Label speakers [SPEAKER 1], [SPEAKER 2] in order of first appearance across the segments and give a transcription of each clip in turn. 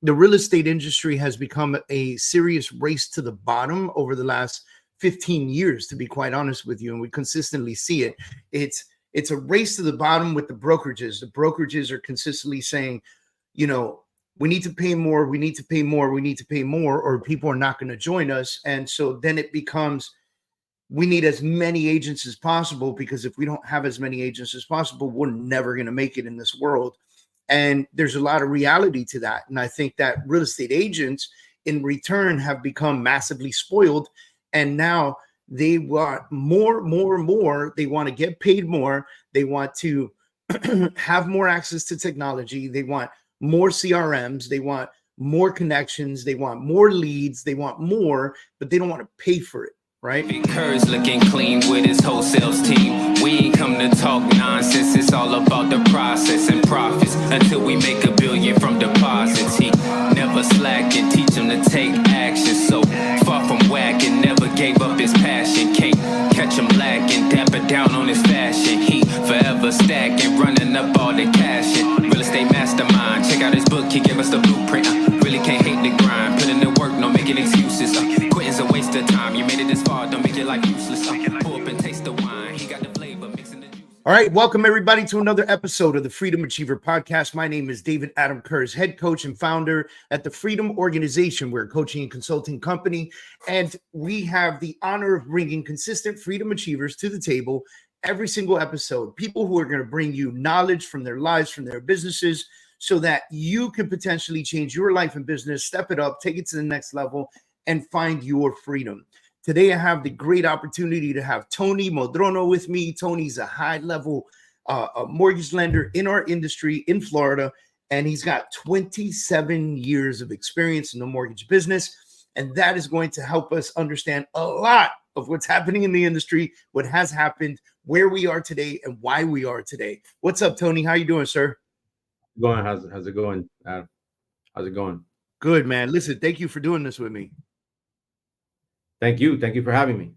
[SPEAKER 1] the real estate industry has become a serious race to the bottom over the last 15 years, to be quite honest with you. And we consistently see it. It's a race to the bottom with the brokerages. The brokerages are consistently saying, you know, we need to pay more, we need to pay more, we need to pay more, or people are not going to join us. And so then it becomes, we need as many agents as possible, because if we don't have as many agents as possible, we're never going to make it in this world. And there's a lot of reality to that. And I think that real estate agents in return have become massively spoiled. And now they want more. They want to get paid more. They want to have more access to technology. They want more CRMs. They want more connections. They want more leads. They want more, but they don't want to pay for it. Right?
[SPEAKER 2] Kurz looking clean with his whole sales team. We ain't come to talk nonsense. It's all about the process and profits until we make $1 billion from deposits. He never slacked and teach him to take action. So far from whacking, never gave up his passion. Can't catch him lacking, dapper down on his fashion. He forever stacking, running up all the cash. Real estate mastermind. Check out his book, he gave us the blueprint. Really can't hate the grind. Put in the work, no making excuses. Quitting's a waste of time. You made it this far, don't make your life useless. Pull up and taste the wine. He got the flavor, mixing the juice.
[SPEAKER 1] All right, welcome everybody to another episode of the Freedom Achiever Podcast. My name is David Adam Kurz, head coach and founder at the Freedom Organization. We're a coaching and consulting company, and we have the honor of bringing consistent Freedom Achievers to the table every single episode. People who are going to bring you knowledge from their lives, from their businesses, so that you can potentially change your life and business, step it up, take it to the next level, and find your freedom. Today, I have the great opportunity to have Tony Modrono with me. Tony's a high-level mortgage lender in our industry in Florida, and he's got 27 years of experience in the mortgage business, and that is going to help us understand a lot of what's happening in the industry, what has happened, where we are today, and why we are today. What's up, Tony? How you doing, sir?
[SPEAKER 3] Going? How's it going, Adam? How's it going?
[SPEAKER 1] Good, man. Listen, thank you for doing this with me.
[SPEAKER 3] Thank you for having me.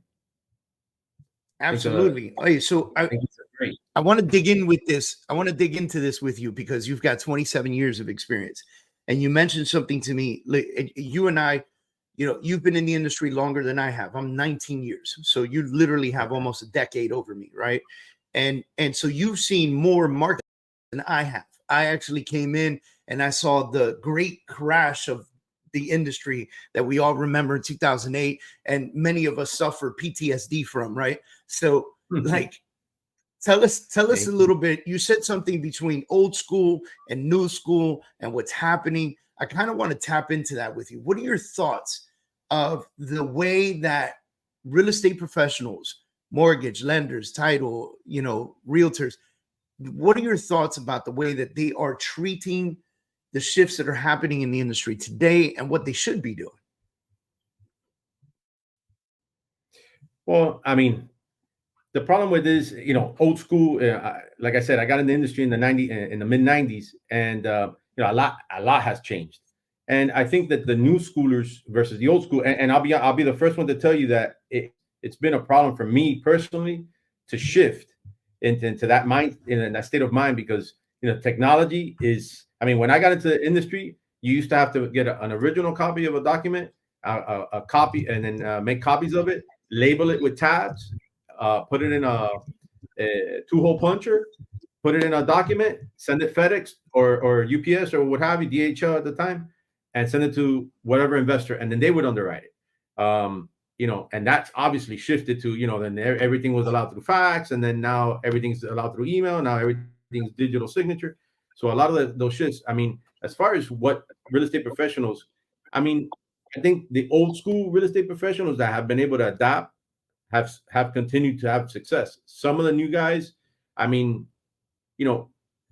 [SPEAKER 1] Absolutely. Okay, so I want to dig in with this. I want to dig into this with you because you've got 27 years of experience, and you mentioned something to me. You and I, you know, you've been in the industry longer than I have. I'm 19 years, so you literally have almost a decade over me, right? And so you've seen more markets than I have. I actually came in and I saw the great crash of the industry that we all remember in 2008, and many of us suffer PTSD from, right? So like, tell us a little bit. You said something between old school and new school and what's happening. I kind of want to tap into that with you. What are your thoughts of the way that real estate professionals, mortgage lenders, title, you know, realtors, what are your thoughts about the way that they are treating the shifts that are happening in the industry today and what they should be doing?
[SPEAKER 3] Well, I mean, the problem with this, you know, old school. Like I said, I got in the industry in the mid '90s, and you know, a lot has changed. And I think that the new schoolers versus the old school, and I'll be the first one to tell you that it's been a problem for me personally to shift into that mind, in that state of mind, because you know, technology is. I mean, when I got into the industry, you used to have to get an original copy of a document, a copy, and then make copies of it, label it with tabs, put it in a two-hole puncher, put it in a document, send it FedEx or UPS or what have you, DHL at the time, and send it to whatever investor, and then they would underwrite it. You know, and that's obviously shifted to, you know, then everything was allowed through fax, and then now everything's allowed through email. Now everything's digital signature. So a lot of those shifts, I mean, as far as what real estate professionals, I mean, I think the old school real estate professionals that have been able to adapt have continued to have success. Some of the new guys, I mean, you know,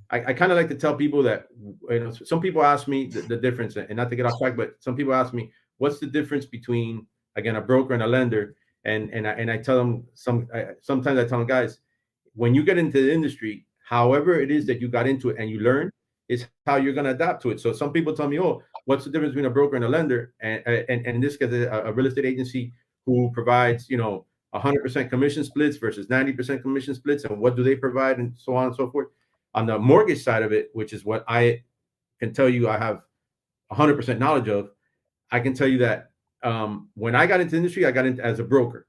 [SPEAKER 3] I kind of like to tell people that, you know, some people ask me the difference, and not to get off track, but some people ask me, what's the difference between, again, a broker and a lender? And I tell them, sometimes I tell them, guys, when you get into the industry, however it is that you got into it and you learn is how you're going to adapt to it. So some people tell me, oh, what's the difference between a broker and a lender? And in this case, a real estate agency who provides, you know, 100% commission splits versus 90% commission splits, and what do they provide, and so on and so forth. On the mortgage side of it, which is what I can tell you, I have 100% knowledge of, I can tell you that when I got into the industry, I got into as a broker.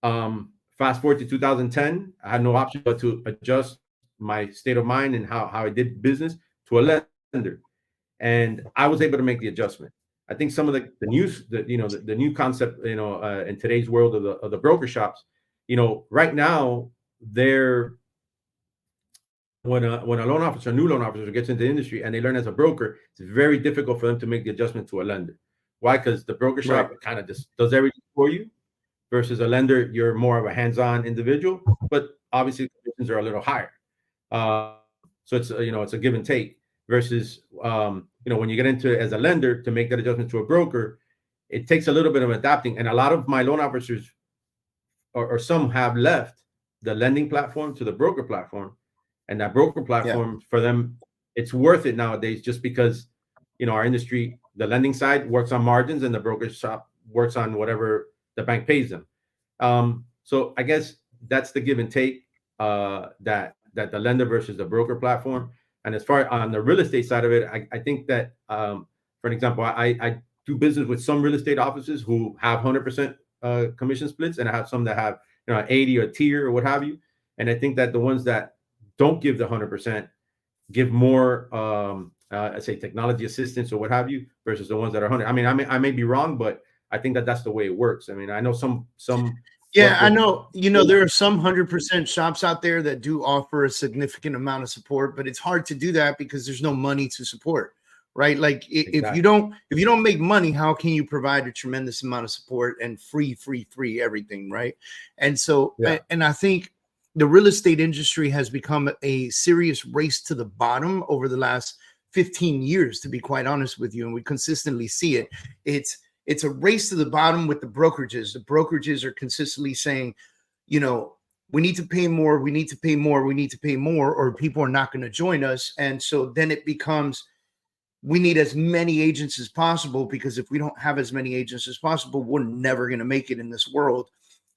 [SPEAKER 3] Fast forward to 2010, I had no option but to adjust my state of mind and how I did business to a lender, and I was able to make the adjustment. I think some of the news, the new concept, in today's world of the broker shops, right now they're when a loan officer, a new loan officer gets into the industry and they learn as a broker, it's very difficult for them to make the adjustment to a lender. Why? Because the broker shop kind of just does everything for you, versus a lender, you're more of a hands-on individual, but obviously commissions are a little higher. So it's it's a give and take. Versus when you get into it as a lender to make that adjustment to a broker, it takes a little bit of adapting. And a lot of my loan officers, or some, have left the lending platform to the broker platform. And that broker platform, for them, it's worth it nowadays, just because, our industry, the lending side works on margins and the broker shop works on whatever the bank pays them. So I guess that's the give and take, that the lender versus the broker platform. And as far on the real estate side of it, I think that, for an example, I do business with some real estate offices who have 100% commission splits, and I have some that have 80 or tier or what have you. And I think that the ones that don't give the 100% give more, I say, technology assistance or what have you, versus the ones that are 100. I mean, I may be wrong, but I think that that's the way it works. I mean, I know some.
[SPEAKER 1] Yeah, I know. There are some 100% shops out there that do offer a significant amount of support, but it's hard to do that because there's no money to support, right? Like if you don't make money, how can you provide a tremendous amount of support and free everything, right? And so, and I think the real estate industry has become a serious race to the bottom over the last 15 years, to be quite honest with you, and we consistently see it. It's a race to the bottom with the brokerages. The brokerages are consistently saying, we need to pay more, we need to pay more, we need to pay more, or people are not going to join us. And so then it becomes, we need as many agents as possible, because if we don't have as many agents as possible, we're never going to make it in this world.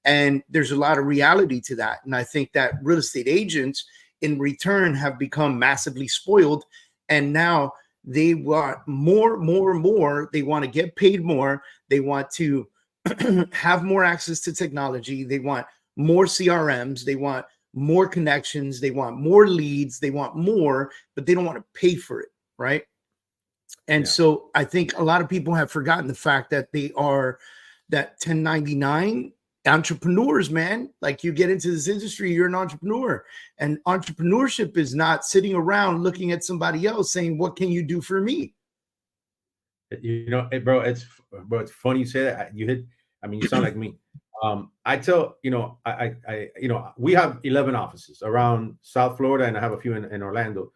[SPEAKER 1] And there's a lot of reality to that. And I think that real estate agents in return have become massively spoiled. And now they want more. They want to get paid more. They want to have more access to technology. They want more CRMs. They want more connections. They want more leads. They want more, but they don't want to pay for it, right? And so I think a lot of people have forgotten the fact that they are that 1099 entrepreneurs, man. Like, you get into this industry, you're an entrepreneur, and entrepreneurship is not sitting around looking at somebody else saying, what can you do for me?
[SPEAKER 3] Bro, it's funny you say that. You sound like me. I tell, we have 11 offices around South Florida, and I have a few in Orlando.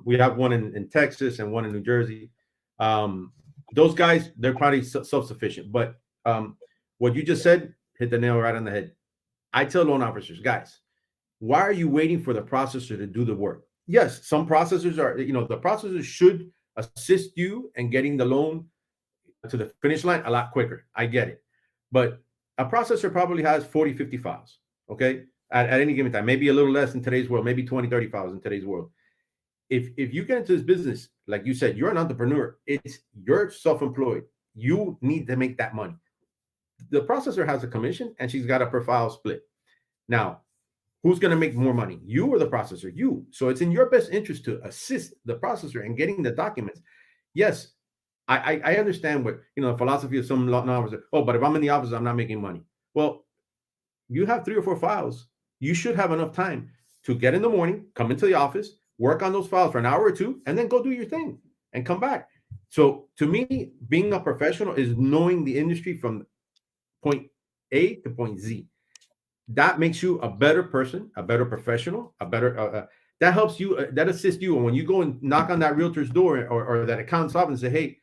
[SPEAKER 3] We have one in Texas and one in New Jersey. Those guys, they're probably self-sufficient, but what you just said hit the nail right on the head. I tell loan officers, guys, why are you waiting for the processor to do the work? Yes, some processors are, the processors should assist you in getting the loan to the finish line a lot quicker. I get it. But a processor probably has 40, 50 files, okay, at any given time, maybe a little less in today's world, maybe 20, 30 files in today's world. If you get into this business, like you said, you're an entrepreneur, you're self-employed, you need to make that money. The processor has a commission and she's got a per file split. Now, who's going to make more money, you or the processor? You. So it's in your best interest to assist the processor in getting the documents. Yes, I understand what, the philosophy of some law officers. Oh, but if I'm in the office, I'm not making money. Well, you have 3 or 4 files. You should have enough time to get in the morning, come into the office, work on those files for an hour or 2, and then go do your thing and come back. So to me, being a professional is knowing the industry from point A to point Z. That makes you a better person, a better professional, a better, that helps you, that assists you. And when you go and knock on that realtor's door or that accountant's office and say, hey,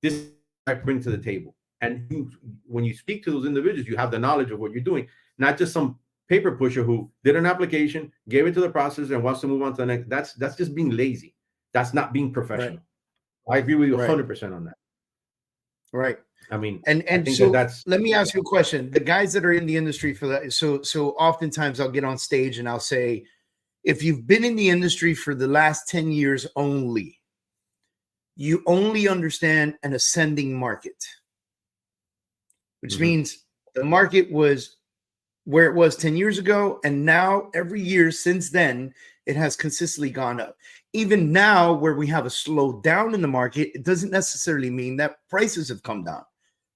[SPEAKER 3] this is what I bring to the table. And when you speak to those individuals, you have the knowledge of what you're doing, not just some paper pusher who did an application, gave it to the processor and wants to move on to the next. That's just being lazy. That's not being professional. Right. I agree with you 100% on that.
[SPEAKER 1] Right.
[SPEAKER 3] I mean,
[SPEAKER 1] and so let me ask you a question. The guys that are in the industry for that, so oftentimes I'll get on stage and I'll say, if you've been in the industry for the last 10 years only, you only understand an ascending market, which means the market was where it was 10 years ago. And now every year since then, it has consistently gone up. Even now, where we have a slowdown in the market, it doesn't necessarily mean that prices have come down,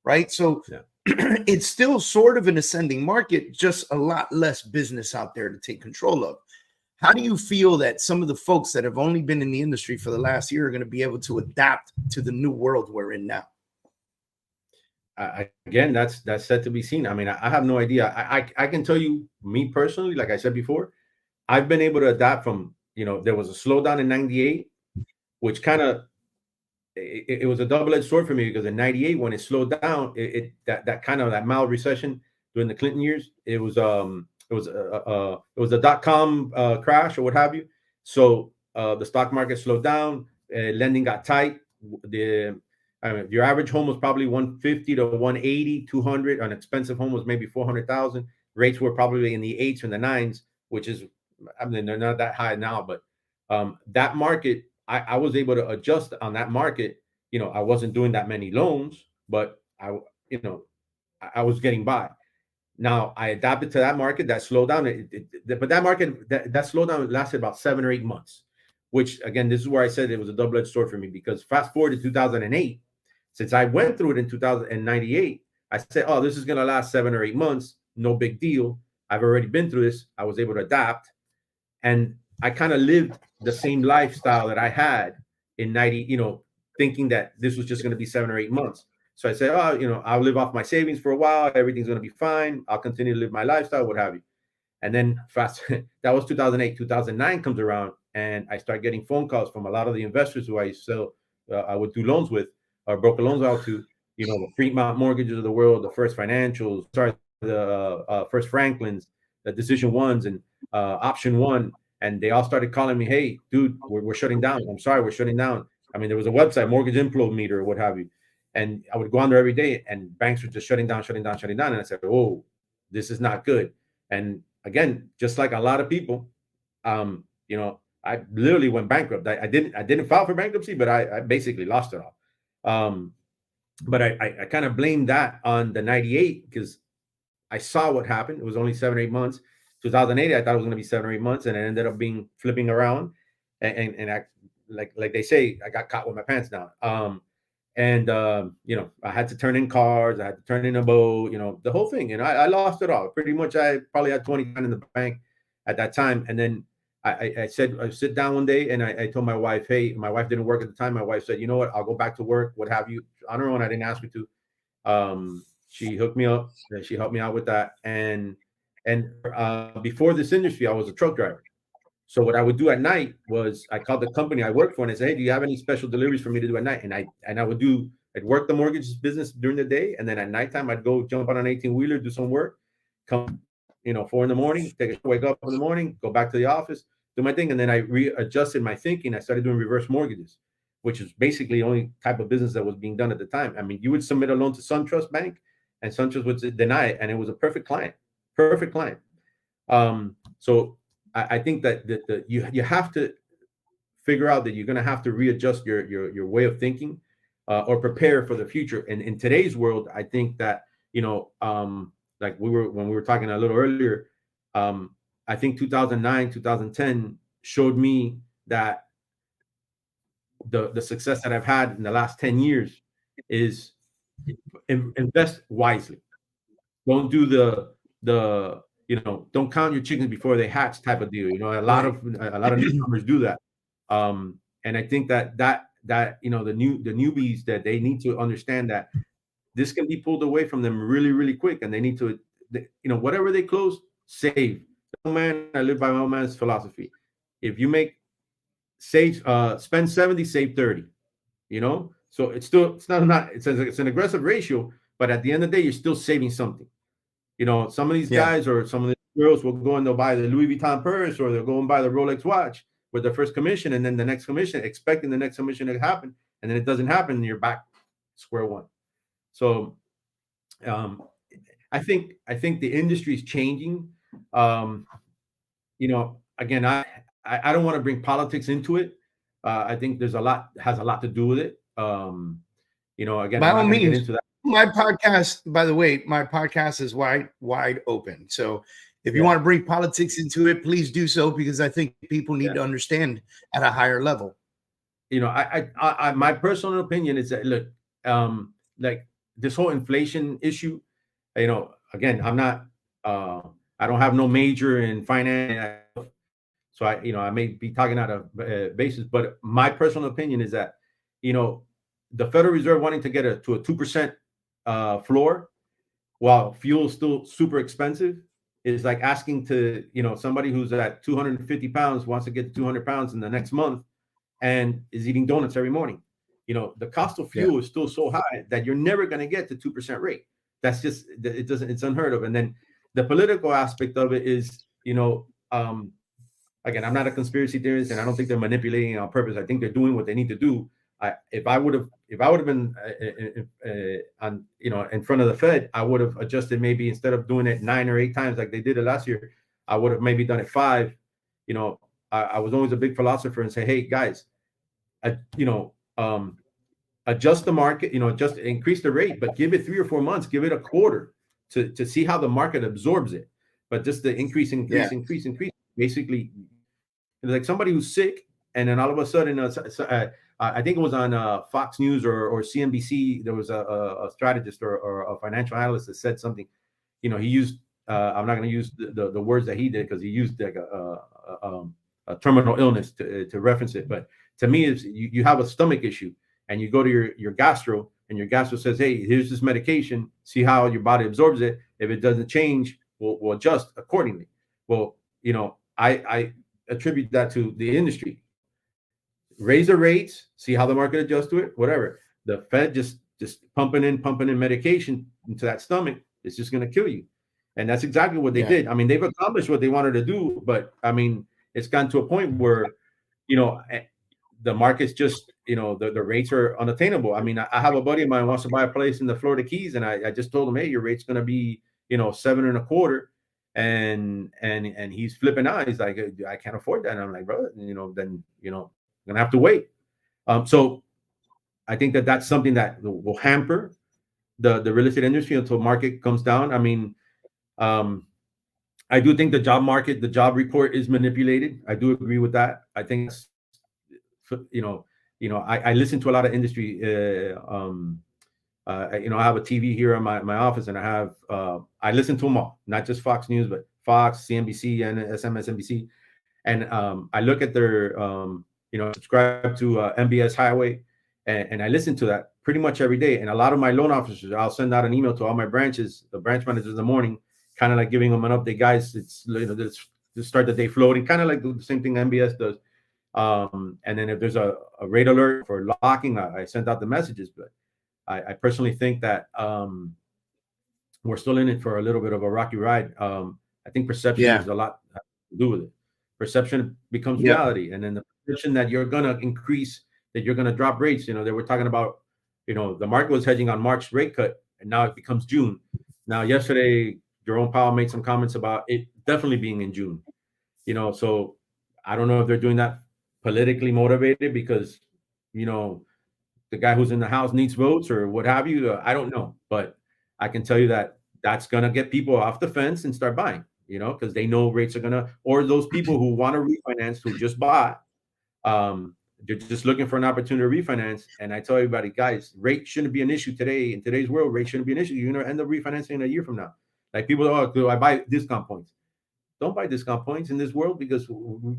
[SPEAKER 1] right? So it's still sort of an ascending market, just a lot less business out there to take control of. How do you feel that some of the folks that have only been in the industry for the last year are going to be able to adapt to the new world we're in now?
[SPEAKER 3] Again, that's set to be seen. I mean, I have no idea. I can tell you, me personally, like I said before, I've been able to adapt from, there was a slowdown in 98, which kind of, it was a double-edged sword for me, because in 98, when it slowed down, that mild recession during the Clinton years, it was a dot-com crash or what have you. So the stock market slowed down, lending got tight. Your average home was probably 150 to 180, 200. An expensive home was maybe 400,000. Rates were probably in the 8s and the 9s, which is, I mean, they're not that high now, but that market, I was able to adjust on that market. I wasn't doing that many loans, but I was getting by. Now I adapted to that market, that slowdown. But that market, that slowdown lasted about 7 or 8 months, which again, this is where I said it was a double-edged sword for me, because fast forward to 2008, since I went through it in 2098, I said, oh, this is going to last 7 or 8 months. No big deal. I've already been through this. I was able to adapt. And I kind of lived the same lifestyle that I had in 90, thinking that this was just going to be 7 or 8 months. So I said, oh, I'll live off my savings for a while. Everything's going to be fine. I'll continue to live my lifestyle, what have you. And then that was 2008, 2009 comes around, and I start getting phone calls from a lot of the investors who I would do loans with, or broker loans out to, the Fremont Mortgages of the world, the First Financials, the First Franklins, the Decision Ones, and Option One. And they all started calling me, hey, dude, we're shutting down. I'm sorry, we're shutting down. I mean, there was a website, Mortgage Inflow Meter, or what have you. And I would go on there every day, and banks were just shutting down. And I said, oh, this is not good. And again, just like a lot of people, I literally went bankrupt. I didn't file for bankruptcy, but I basically lost it all. But I kind of blamed that on the 98, because I saw what happened. It was only 7 or 8 months. 2008, I thought it was going to be 7 or 8 months, and it ended up being flipping around. And I, like they say, I got caught with my pants down. I had to turn in cars. I had to turn in a boat, the whole thing. And I lost it all. Pretty much, I probably had 20 in the bank at that time. And then I said, I sit down one day, and I told my wife, hey, my wife didn't work at the time. My wife said, you know what, I'll go back to work, what have you. On her own, I didn't ask her to. She hooked me up. She helped me out with that. And before this industry, I was a truck driver. So what I would do at night was I called the company I worked for, and I said, hey, do you have any special deliveries for me to do at night? And I'd work the mortgage business during the day. And then at nighttime, I'd go jump on an 18-wheeler, do some work, come, 4 in the morning, wake up in the morning, go back to the office, do my thing. And then I readjusted my thinking. I started doing reverse mortgages, which is basically the only type of business that was being done at the time. I mean, you would submit a loan to SunTrust Bank, and SunTrust would deny it. And it was a perfect client. So I think that you have to figure out that you're going to have to readjust your way of thinking, or prepare for the future. And in today's world, I think that, like when we were talking a little earlier, I think 2009, 2010 showed me that the success that I've had in the last 10 years is invest wisely. Don't do don't count your chickens before they hatch type of deal. A lot of newcomers do that. And I think that the newbies, that they need to understand that this can be pulled away from them really, really quick. And they need to, whatever they close, save. I live by my old man's philosophy. If you spend 70, save 30, so it's an aggressive ratio, but at the end of the day, you're still saving something. Some of these guys or some of the girls will go and they'll buy the Louis Vuitton purse, or they'll go and buy the Rolex watch with their first commission, and then the next commission, expecting the next commission to happen, and then it doesn't happen, and you're back square one. So I think the industry is changing. Again, I don't want to bring politics into it, I think has a lot to do with it. Again,
[SPEAKER 1] By
[SPEAKER 3] I'm
[SPEAKER 1] all
[SPEAKER 3] not going to get
[SPEAKER 1] means,
[SPEAKER 3] into that.
[SPEAKER 1] my podcast, by the way, my podcast is wide open. So if you
[SPEAKER 3] Yeah.
[SPEAKER 1] want to bring politics into it, please do so, because I think people need to understand at a higher level.
[SPEAKER 3] My personal opinion is that, look, like this whole inflation issue, again, I'm not, I don't have no major in finance, so I may be talking out of basis, but my personal opinion is that, the Federal Reserve wanting to get to a 2% floor while fuel is still super expensive is like asking to, somebody who's at 250 pounds wants to get to 200 pounds in the next month and is eating donuts every morning. The cost of fuel is still so high that you're never going to get to 2% rate. That's just, it's unheard of. And then the political aspect of it is, again, I'm not a conspiracy theorist, and I don't think they're manipulating it on purpose. I think they're doing what they need to do. If I would have been on, in front of the Fed, I would have adjusted, maybe instead of doing it 9 or 8 times like they did it last year, I would have maybe done it 5. I was always a big philosopher and say, hey guys, adjust the market, just increase the rate, but give it 3 or 4 months, give it a quarter to see how the market absorbs it. But just the increase, basically, like somebody who's sick, and then all of a sudden, I think it was on Fox News or CNBC, there was a strategist or a financial analyst that said something. He used, I'm not going to use the words that he did, because he used like a terminal illness to reference it. But to me, is you have a stomach issue, and you go to your gastro, and your gastro says, hey, here's this medication, see how your body absorbs it. If it doesn't change, we'll adjust accordingly. Well, I attribute that to the industry. Raise the rates, see how the market adjusts to it, whatever. The Fed just pumping in medication into that stomach, it's just going to kill you. And that's exactly what they did. I mean, they've accomplished what they wanted to do, but I mean, it's gotten to a point where, the market's just, the rates are unattainable. I mean, I have a buddy of mine who wants to buy a place in the Florida Keys, and I just told him, hey, your rate's going to be, 7.25%. And he's flipping out. He's like, I can't afford that. And I'm like, brother, then, I'm gonna have to wait. So I think that's something that will hamper the real estate industry until market comes down. I mean, I do think the job report is manipulated. I do agree with that. I think, I listen to a lot of industry. I have a TV here in my office, and I listen to them all, not just Fox News, but Fox, CNBC, and MSNBC. And I look at their, subscribe to MBS Highway, and I listen to that pretty much every day. And a lot of my loan officers, I'll send out an email to all my branches, the branch managers in the morning, kind of like giving them an update, guys. It's, let's start the day floating, kind of like the same thing MBS does. And then if there's a rate alert for locking, I sent out the messages. But I personally think that we're still in it for a little bit of a rocky ride. I think perception has a lot to do with it. Perception becomes reality, and then the perception that you're gonna increase, that you're gonna drop rates. They were talking about, the market was hedging on March rate cut, and now it becomes June. Now, yesterday, Jerome Powell made some comments about it definitely being in June. So I don't know if they're doing that politically motivated because, the guy who's in the House needs votes or what have you. I don't know, but I can tell you that that's gonna get people off the fence and start buying. Because they know rates are gonna, or those people who want to refinance, who just bought, they're just looking for an opportunity to refinance. And I tell everybody, guys, rate shouldn't be an issue today. In today's world, rate shouldn't be an issue. You're gonna end up refinancing in a year from now. Like people, do I buy discount points? Don't buy discount points in this world, because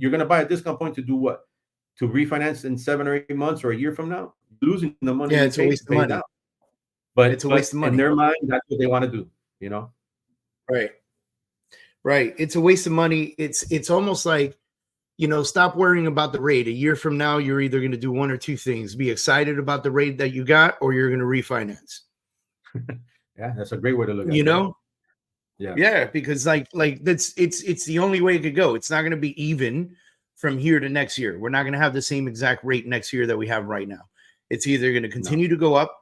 [SPEAKER 3] you're gonna buy a discount point to do what? To refinance in 7 or 8 months or a year from now, losing the money.
[SPEAKER 1] Yeah, it's a waste of money.
[SPEAKER 3] Down. But
[SPEAKER 1] it's a waste of money.
[SPEAKER 3] In their mind, that's what they want to do.
[SPEAKER 1] Right. It's a waste of money. It's almost like, stop worrying about the rate. A year from now, you're either going to do one or two things: be excited about the rate that you got, or you're going to refinance.
[SPEAKER 3] Yeah, that's a great way to look at it.
[SPEAKER 1] Yeah, because like it's the only way it could go. It's not going to be even from here to next year. We're not going to have the same exact rate next year that we have right now. It's either going to continue to go up,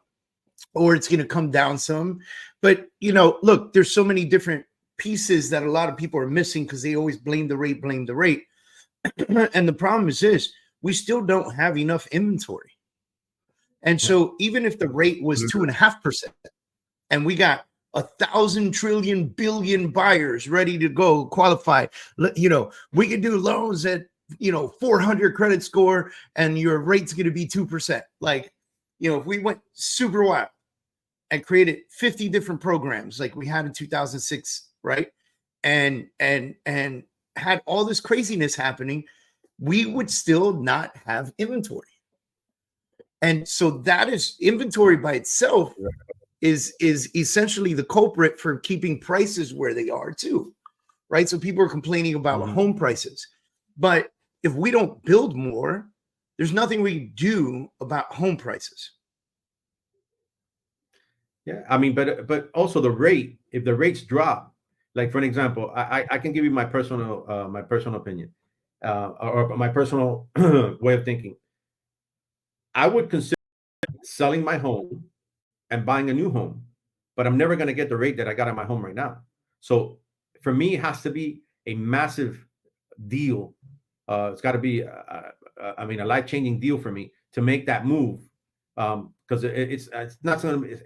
[SPEAKER 1] or it's going to come down some. But look, there's so many different pieces that a lot of people are missing, because they always blame the rate. And the problem is this: we still don't have enough inventory. And so even if the rate was 2.5%, and we got 1,000 trillion billion buyers ready to go qualify, you know, we could do loans at, you know, 400 credit score and your rate's going to be 2%. Like, you know, if we went super wild and created 50 different programs like we had in 2006, right? And had all this craziness happening, we would still not have inventory. And so that is inventory by itself is essentially the culprit for keeping prices where they are too, right? So people are complaining about home prices, but if we don't build more, there's nothing we can do about home prices.
[SPEAKER 3] Yeah, I mean, but also the rate, if the rates drop, like for an example, I can give you my personal opinion, or my personal way of thinking. I would consider selling my home and buying a new home, but I'm never going to get the rate that I got at my home right now. So for me, it has to be a massive deal. It's got to be, I mean, a life-changing deal for me to make that move. Because it's not going to,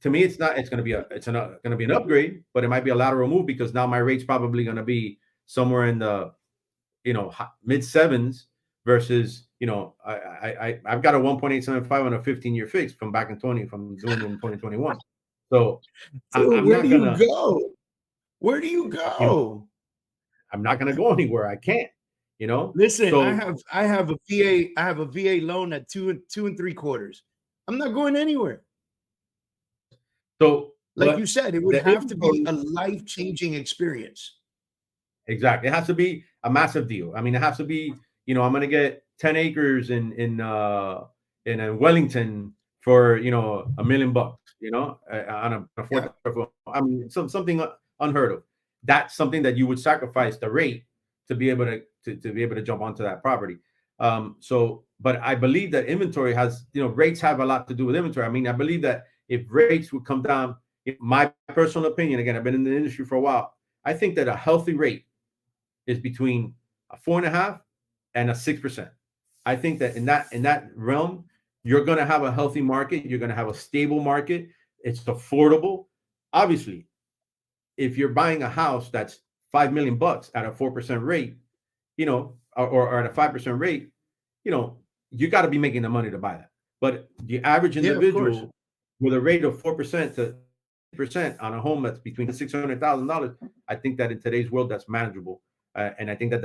[SPEAKER 3] to me, it's going to be an upgrade, but it might be a lateral move because now my rate's probably going to be somewhere in the, you know, mid sevens versus, you know, I've got a 1.875 on a 15-year fix from back in doing it in 2021. So I'm
[SPEAKER 1] where do you go? Where do you go?
[SPEAKER 3] You know, I'm not going to go anywhere. I can't, you know.
[SPEAKER 1] Listen,
[SPEAKER 3] so,
[SPEAKER 1] I have a VA loan at 2 3/4. I'm not going anywhere.
[SPEAKER 3] So
[SPEAKER 1] like you said, it would have to be a life-changing experience.
[SPEAKER 3] Exactly. It has to be a massive deal. I mean, it has to be, you know, I'm going to get 10 acres in Wellington for, you know, $1 million, you know, on a 4th. I mean, something unheard of. That's something that you would sacrifice the rate to be able to jump onto that property. But I believe that inventory has, you know, rates have a lot to do with inventory. I mean, I believe that if rates would come down, in my personal opinion, again, I've been in the industry for a while, I think that a healthy rate is between a 4.5% and a 6%. I think that in that realm, you're going to have a healthy market. You're going to have a stable market. It's affordable. Obviously, if you're buying a house that's $5 million at a 4% rate, you know, or at a 5% rate, you know, you got to be making the money to buy that. But the average individual with a rate of 4% to 6% on a home that's between $600,000, I think that in today's world that's manageable, and I think that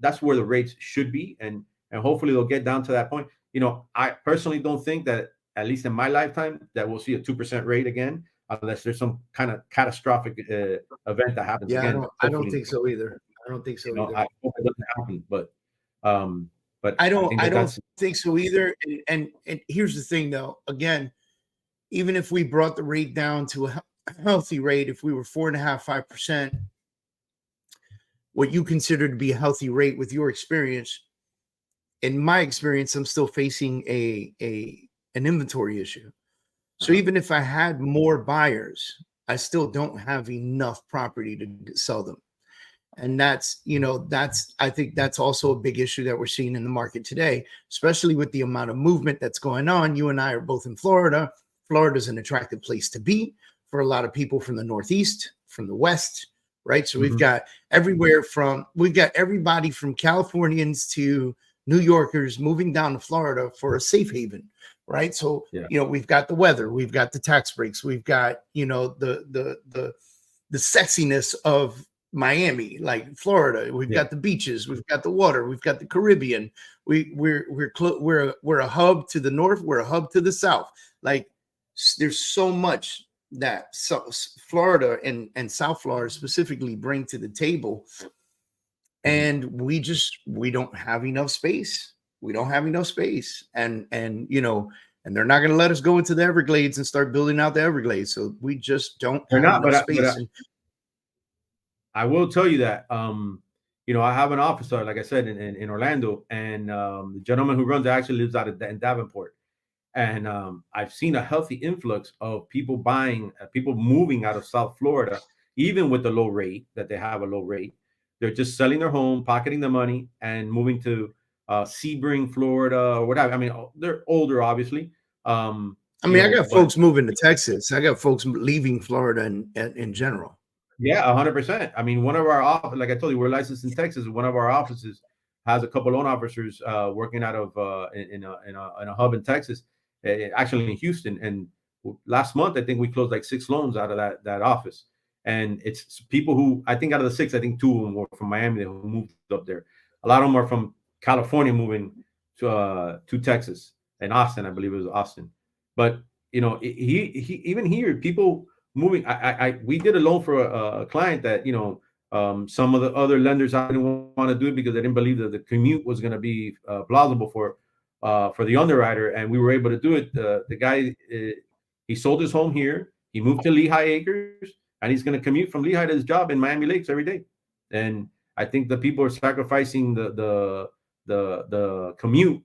[SPEAKER 3] that's where the rates should be, and hopefully they'll get down to that point. You know, I personally don't think that, at least in my lifetime, that we'll see a 2% rate again, unless there's some kind of catastrophic event that happens again.
[SPEAKER 1] I don't think so either. I don't think so either.
[SPEAKER 3] I hope it doesn't happen, but
[SPEAKER 1] I don't think so either. And here's the thing, though. Again, even if we brought the rate down to a healthy rate, if we were 4.5%, 5%, what you consider to be a healthy rate with your experience, in my experience, I'm still facing an inventory issue. So even if I had more buyers, I still don't have enough property to sell them. And that's, you know, I think that's also a big issue that we're seeing in the market today, especially with the amount of movement that's going on. You and I are both in Florida. Florida is an attractive place to be for a lot of people from the Northeast, from the West, right? So we've got everybody from Californians to New Yorkers moving down to Florida for a safe haven, right? So, you know, we've got the weather, we've got the tax breaks, we've got, you know, the sexiness of Miami, like Florida. We've got the beaches, we've got the water, we've got the Caribbean. We're a hub to the north, we're a hub to the south. Like, there's so much that Florida and South Florida specifically bring to the table, and we don't have enough space. We don't have enough space, and you know, and they're not going to let us go into the Everglades and start building out the Everglades. So we just don't have enough space.
[SPEAKER 3] I will tell you that, you know, I have an officer, like I said, in Orlando, and the gentleman who runs it actually lives out in Davenport. And I've seen a healthy influx of people moving out of South Florida, even with the low rate that they have a low rate. They're just selling their home, pocketing the money, and moving to Sebring, Florida, or whatever. I mean, they're older, obviously.
[SPEAKER 1] I mean, I got folks moving to Texas. I got folks leaving Florida in general.
[SPEAKER 3] Yeah, 100%. I mean, one of our offices, like I told you, we're licensed in Texas. One of our offices has a couple loan officers working out of in a hub in Texas, actually in Houston. And last month, I think we closed like 6 loans out of that office. And it's people who, I think out of the 6, I think 2 of them were from Miami who moved up there. A lot of them are from California moving to Texas and Austin. I believe it was Austin. But he even here, people moving. We did a loan for a client that some of the other lenders I didn't want to do it because they didn't believe that the commute was going to be plausible for the underwriter, and we were able to do it. The guy he sold his home here. He moved to Lehigh Acres, and he's going to commute from Lehigh to his job in Miami Lakes every day. And I think the people are sacrificing the commute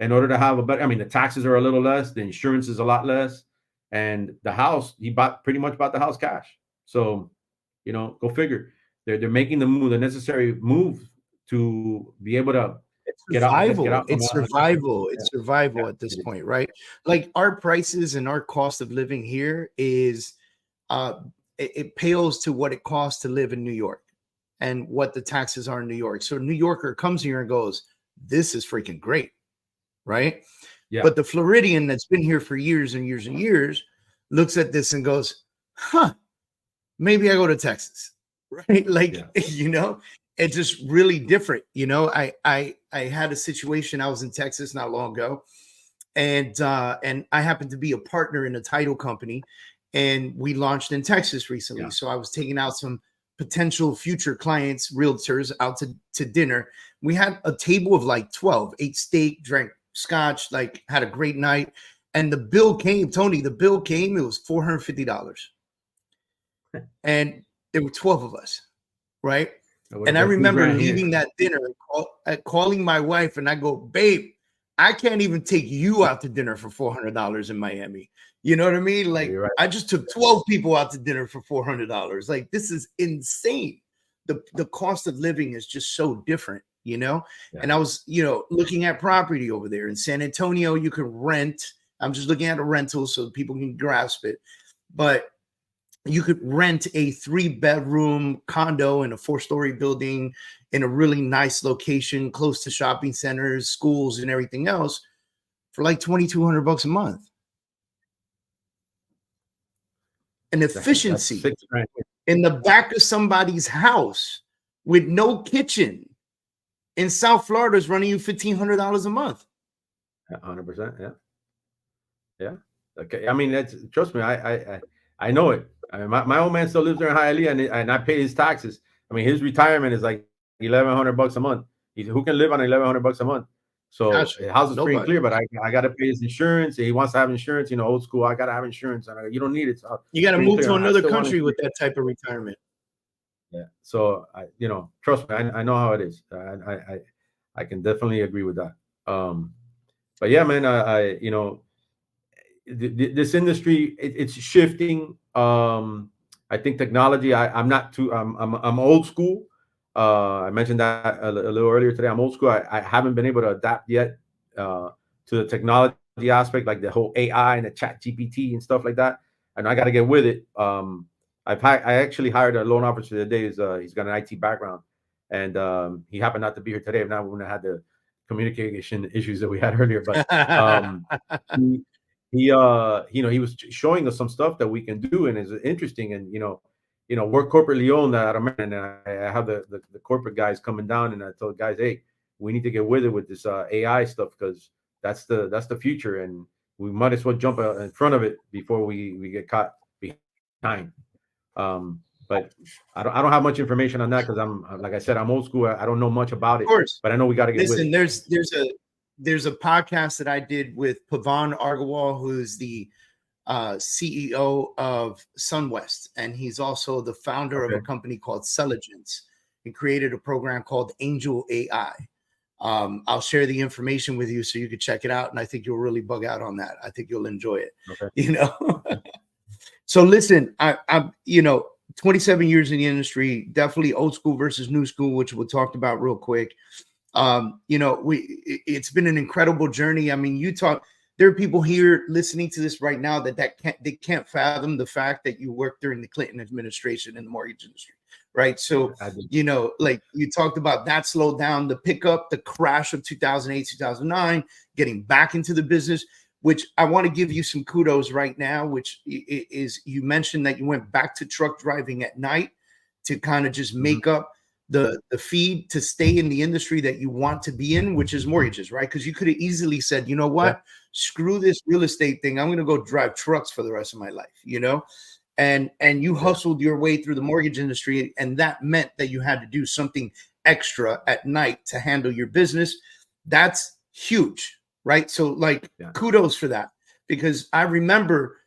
[SPEAKER 3] in order to have a better. I mean, the taxes are a little less, the insurance is a lot less, and the house he pretty much bought the house cash. So, go figure. They're making the move, the necessary move to be able to get out.
[SPEAKER 1] It's survival. It's survival at this point, right? Like our prices and our cost of living here is it pales to what it costs to live in New York and what the taxes are in New York. So a New Yorker comes here and goes, "This is freaking great." Right. Yeah. But the Floridian that's been here for years and years and years looks at this and goes, "Huh, maybe I go to Texas." Right. Like, it's just really different. I had a situation. I was in Texas not long ago, and I happened to be a partner in a title company, and we launched in Texas recently. Yeah. So I was taking out some potential future clients, realtors, out to dinner. We had a table of like 12, ate steak, drank scotch, like had a great night. And the bill came, Tony, it was $450. And there were 12 of us, right? And I remember leaving that dinner and calling my wife, and I go, "Babe, I can't even take you out to dinner for $400 in Miami." You know what I mean? Like, right. I just took 12 people out to dinner for $400. Like, this is insane. The cost of living is just so different, Yeah. And I was, looking at property over there in San Antonio. You could rent. I'm just looking at a rental so people can grasp it. But you could rent a 3-bedroom condo in a 4-story building in a really nice location, close to shopping centers, schools, and everything else for like $2,200 a month. An efficiency in the back of somebody's house with no kitchen in South Florida is running you $1,500 a month.
[SPEAKER 3] 100%. Yeah. Okay. I mean, trust me. I know it. I mean, my old man still lives there in Hialeah, and I pay his taxes. I mean, his retirement is like $1,100 a month. Who can live on $1,100 a month? So the house is pretty clear, but I got to pay his insurance. He wants to have insurance, old school. I got to have insurance. And you don't need it. So
[SPEAKER 1] you got to move to another country with that type of retirement.
[SPEAKER 3] Yeah. So trust me, I know how it is. I can definitely agree with that. But yeah, man, this industry, it's shifting. I think technology. I'm old school. I mentioned that a little earlier today. I'm old school. I haven't been able to adapt yet to the technology aspect, like the whole AI and the chat GPT and stuff like that. And I got to get with it. I actually hired a loan officer today. He's got an IT background, and he happened not to be here today. If not, we wouldn't have had the communication issues that we had earlier. But he was showing us some stuff that we can do, and it's interesting. And we're corporately owned out of Maryland, and I have the corporate guys coming down, and I told guys, hey, we need to get with it with this AI stuff, because that's the future, and we might as well jump in front of it before we get caught behind. But I don't have much information on that, because like I said, I'm old school. I don't know much about it. Of course, but I know we got to get with it.
[SPEAKER 1] There's a podcast that I did with Pavan Agarwal, who's the CEO of SunWest, and he's also the founder of a company called Celligence. He created a program called Angel AI. I'll share the information with you so you can check it out, and I think you'll really bug out on that. I think you'll enjoy it. Okay. So listen, I'm 27 years in the industry, definitely old school versus new school, which we'll talk about real quick. It's been an incredible journey. I mean, there are people here listening to this right now they can't fathom the fact that you worked during the Clinton administration in the mortgage industry, right? So, like you talked about that slowed down, the pickup, the crash of 2008, 2009, getting back into the business, which I want to give you some kudos right now, which is you mentioned that you went back to truck driving at night to kind of just make up the feed to stay in the industry that you want to be in, which is mortgages, right? Because you could have easily said, you know what, screw this real estate thing. I'm going to go drive trucks for the rest of my life, and you hustled your way through the mortgage industry. And that meant that you had to do something extra at night to handle your business. That's huge, right? So kudos for that, because I remember,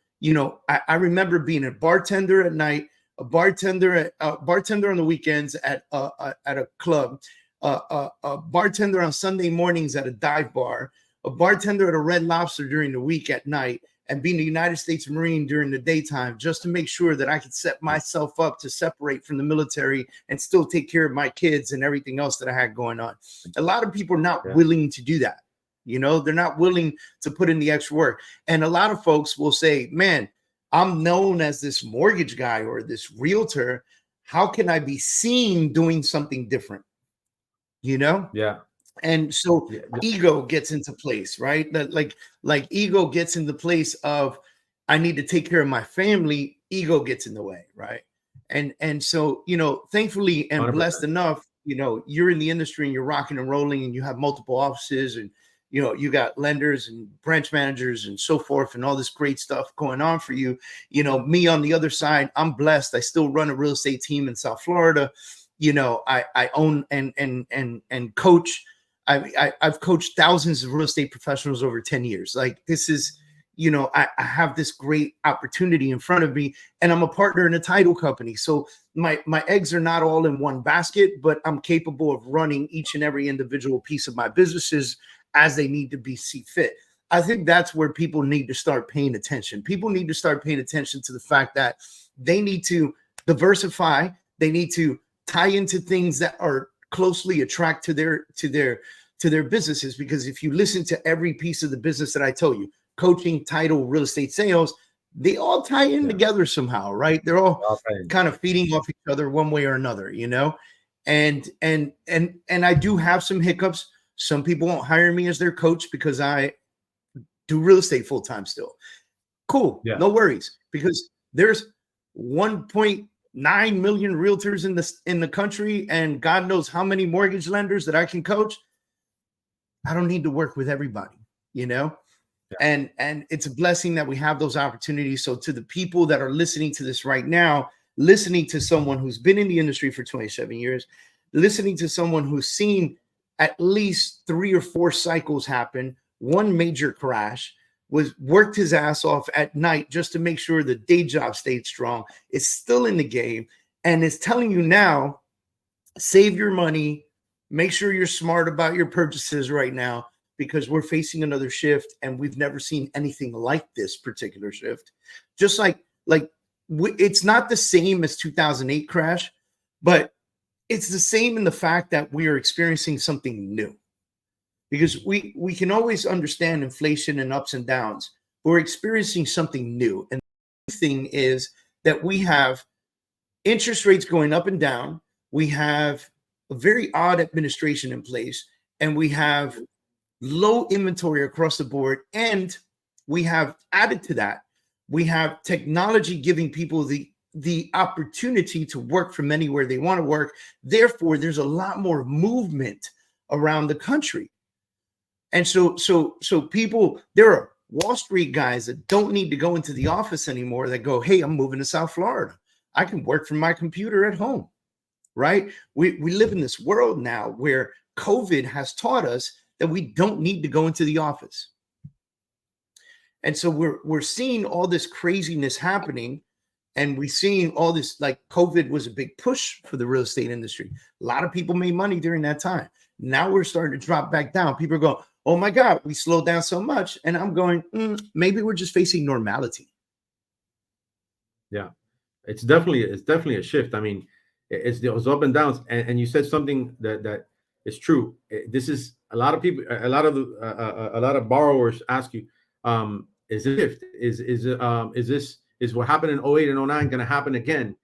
[SPEAKER 1] I remember being a bartender at night, a bartender on the weekends at a club, a bartender on Sunday mornings at a dive bar, a bartender at a Red Lobster during the week at night, and being a United States Marine during the daytime, just to make sure that I could set myself up to separate from the military and still take care of my kids and everything else that I had going on. A lot of people are not willing to do that. They're not willing to put in the extra work. And a lot of folks will say, man, I'm known as this mortgage guy or this realtor. How can I be seen doing something different?
[SPEAKER 3] Yeah.
[SPEAKER 1] And so ego gets into place, right? That like ego gets in the place of, I need to take care of my family. Ego gets in the way, right? And so, thankfully and
[SPEAKER 3] 100%.
[SPEAKER 1] Blessed enough, you're in the industry and you're rocking and rolling and you have multiple offices and you got lenders and branch managers and so forth and all this great stuff going on for you. Me on the other side, I'm blessed. I still run a real estate team in South Florida. I own and coach. I've coached thousands of real estate professionals over 10 years. Like this is, I have this great opportunity in front of me, and I'm a partner in a title company. So my eggs are not all in one basket, but I'm capable of running each and every individual piece of my businesses as they need to be see fit. I think that's where people need to start paying attention. People need to start paying attention to the fact that they need to diversify. They need to tie into things that are closely attract to their businesses. Because if you listen to every piece of the business that I tell you, coaching, title, real estate sales, they all tie in together somehow, right? They're all kind of feeding off each other one way or another, and I do have some hiccups. Some people won't hire me as their coach because I do real estate full time still. Cool. Yeah. No worries, because there's 1.9 million realtors in the country, and God knows how many mortgage lenders that I can coach. I don't need to work with everybody, Yeah. And it's a blessing that we have those opportunities. So to the people that are listening to this right now, listening to someone who's been in the industry for 27 years, listening to someone who's seen at least 3 or 4 cycles happen, one major crash, worked his ass off at night just to make sure the day job stayed strong, is still in the game, and is telling you now, save your money, make sure you're smart about your purchases right now, because we're facing another shift, and we've never seen anything like this particular shift. Just it's not the same as 2008 crash, but it's the same in the fact that we are experiencing something new. Because we can always understand inflation and ups and downs. We're experiencing something new. And the thing is that we have interest rates going up and down. We have a very odd administration in place, and we have low inventory across the board. And we have added to that, we have technology giving people the opportunity to work from anywhere they want to work. Therefore, there's a lot more movement around the country. And so people, there are Wall Street guys that don't need to go into the office anymore that go, hey, I'm moving to South Florida. I can work from my computer at home, right? We live in this world now where COVID has taught us that we don't need to go into the office. And so we're seeing all this craziness happening, and we're seeing all this, like COVID was a big push for the real estate industry. A lot of people made money during that time. Now we're starting to drop back down. People are going, oh my God, we slowed down so much. And I'm going, maybe we're just facing normality.
[SPEAKER 3] Yeah, it's definitely a shift. I mean, it's those up and downs. And you said something that It's true. This is a lot of people, a lot of borrowers ask you, is what happened in 08 and 09 going to happen again?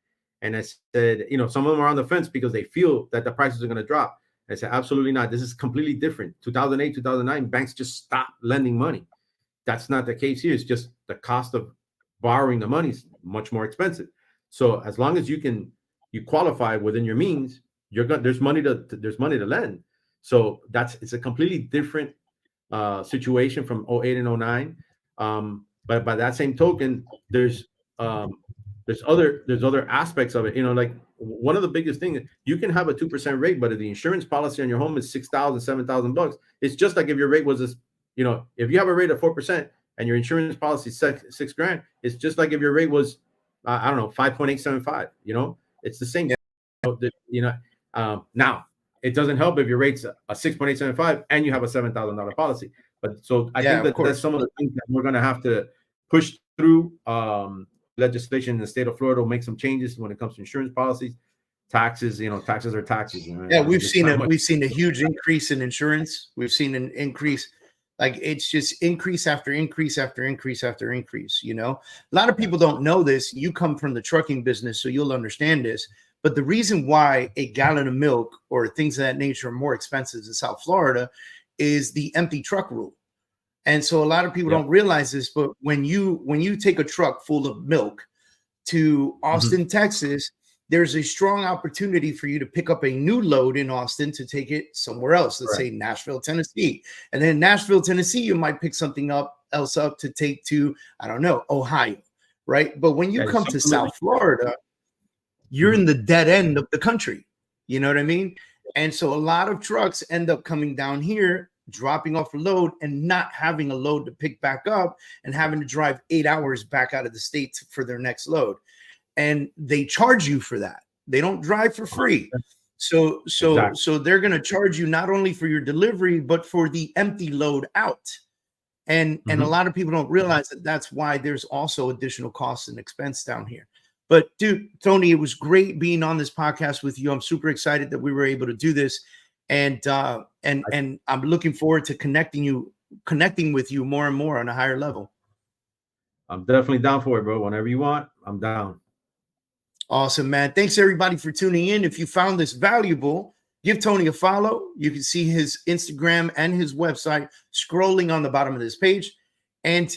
[SPEAKER 3] And I said, some of them are on the fence because they feel that the prices are going to drop. I said, absolutely not. This is completely different. 2008, 2009, banks just stopped lending money. That's not the case here. It's just the cost of borrowing the money is much more expensive. So as long as you qualify within your means, there's money to lend. So it's a completely different situation from 08 and 09. But by that same token, there's other aspects of it. Like one of the biggest things, you can have a 2% rate, but if the insurance policy on your home is $6,000, $7,000, it's just like if your rate was if you have a rate of 4% and your insurance policy is $6,000, it's just like if your rate was, I don't know, 5.875. It's the same. Now it doesn't help if your rate's a 6.875 and you have a $7,000 policy. But so I think that's some of the things that we're going to have to push through. Legislation in the state of Florida will make some changes when it comes to insurance policies, taxes. Taxes are taxes.
[SPEAKER 1] Yeah, we've seen a huge increase in insurance. We've seen an increase. Like it's just increase after increase after increase after increase. A lot of people don't know this. You come from the trucking business, so you'll understand this. But the reason why a gallon of milk or things of that nature are more expensive in South Florida is the empty truck rule. And so a lot of people don't realize this, but when you take a truck full of milk to Austin, Texas, there's a strong opportunity for you to pick up a new load in Austin to take it somewhere else. Let's say Nashville, Tennessee. And then in Nashville, Tennessee, you might pick something else up to take to, I don't know, Ohio, right? But when you come to South Florida, you're in the dead end of the country. You know what I mean? And so a lot of trucks end up coming down here, dropping off a load and not having a load to pick back up and having to drive 8 hours back out of the state for their next load. And they charge you for that. They don't drive for free. So they're going to charge you not only for your delivery, but for the empty load out. And a lot of people don't realize that that's why there's also additional costs and expense down here. But dude, Tony, it was great being on this podcast with you. I'm super excited that we were able to do this. And I'm looking forward to connecting with you more and more on a higher level.
[SPEAKER 3] I'm definitely down for it, bro. Whenever you want, I'm down.
[SPEAKER 1] Awesome, man. Thanks everybody for tuning in. If you found this valuable, give Tony a follow. You can see his Instagram and his website scrolling on the bottom of this page, and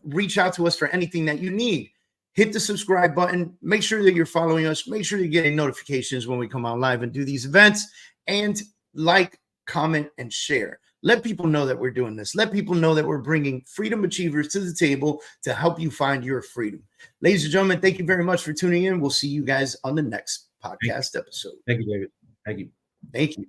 [SPEAKER 1] reach out to us for anything that you need. Hit the subscribe button. Make sure that you're following us. Make sure you're getting notifications when we come on live and do these events. And like, comment, and share. Let people know that we're doing this. Let people know that we're bringing freedom achievers to the table to help you find your freedom. Ladies and gentlemen, thank you very much for tuning in. We'll see you guys on the next podcast episode.
[SPEAKER 3] Thank you, David. Thank you.
[SPEAKER 1] Thank you.